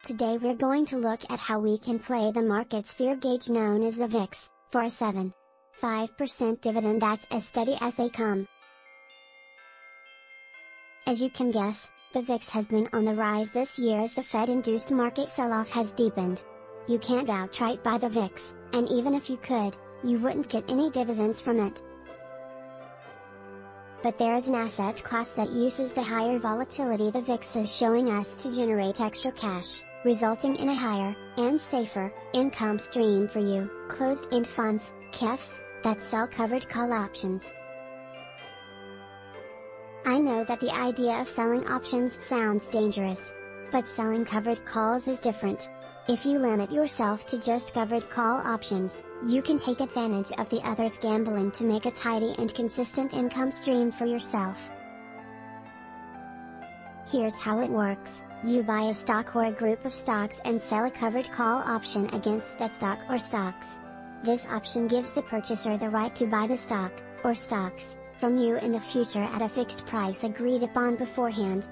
Today we're going to look at how we can play the market's fear gauge known as the VIX, for a 7.5% dividend that's as steady as they come. As you can guess, the VIX has been on the rise this year as the Fed-induced market sell-off has deepened. You can't outright buy the VIX, and even if you could, you wouldn't get any dividends from it. But there is an asset class that uses the higher volatility the VIX is showing us to generate extra cash, resulting in a higher, and safer, income stream for you: closed-end funds, CEFs, that sell covered call options. I know that the idea of selling options sounds dangerous. But selling covered calls is different. If you limit yourself to just covered call options, you can take advantage of the others gambling to make a tidy and consistent income stream for yourself. Here's how it works. You buy a stock or a group of stocks and sell a covered call option against that stock or stocks. This option gives the purchaser the right to buy the stock, or stocks, from you in the future at a fixed price agreed upon beforehand.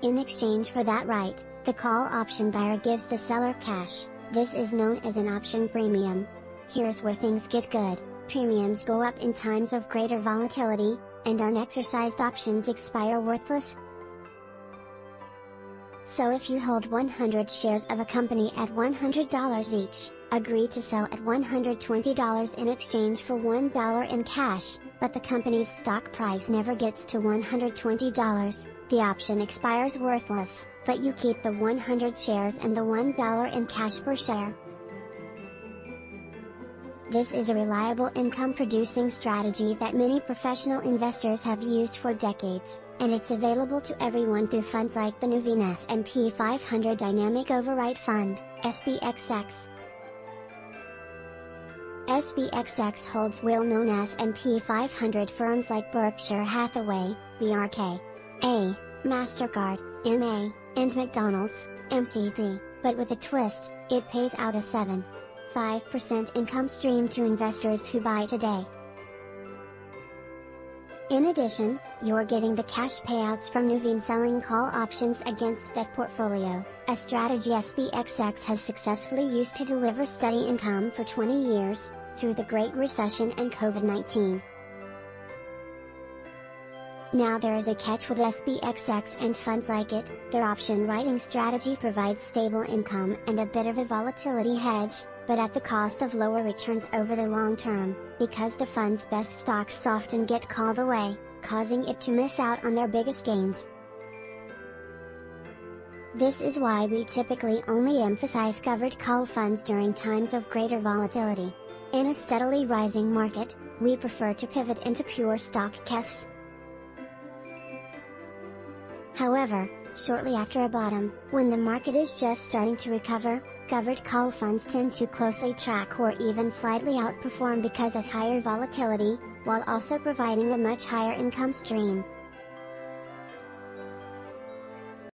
In exchange for that right, the call option buyer gives the seller cash. This is known as an option premium. Here's where things get good: premiums go up in times of greater volatility, and unexercised options expire worthless. So if you hold 100 shares of a company at $100 each, agree to sell at $120 in exchange for $1 in cash, but the company's stock price never gets to $120, the option expires worthless, but you keep the 100 shares and the $1 in cash per share. This is a reliable income-producing strategy that many professional investors have used for decades, and it's available to everyone through funds like the Nuveen S&P 500 Dynamic Overwrite Fund, SPXX. SPXX holds well-known S&P 500 firms like Berkshire Hathaway, BRK, Mastercard, MA, and McDonald's, MCD, but with a twist: it pays out a 7.5% income stream to investors who buy today. In addition, you're getting the cash payouts from Nuveen selling call options against that portfolio, a strategy SPXX has successfully used to deliver steady income for 20 years, through the Great Recession and COVID-19. Now there is a catch with SPXX and funds like it: their option writing strategy provides stable income and a bit of a volatility hedge, but at the cost of lower returns over the long term, because the fund's best stocks often get called away, causing it to miss out on their biggest gains. This is why we typically only emphasize covered call funds during times of greater volatility. In a steadily rising market, we prefer to pivot into pure stock CEFs. However, shortly after a bottom, when the market is just starting to recover, covered call funds tend to closely track or even slightly outperform because of higher volatility, while also providing a much higher income stream.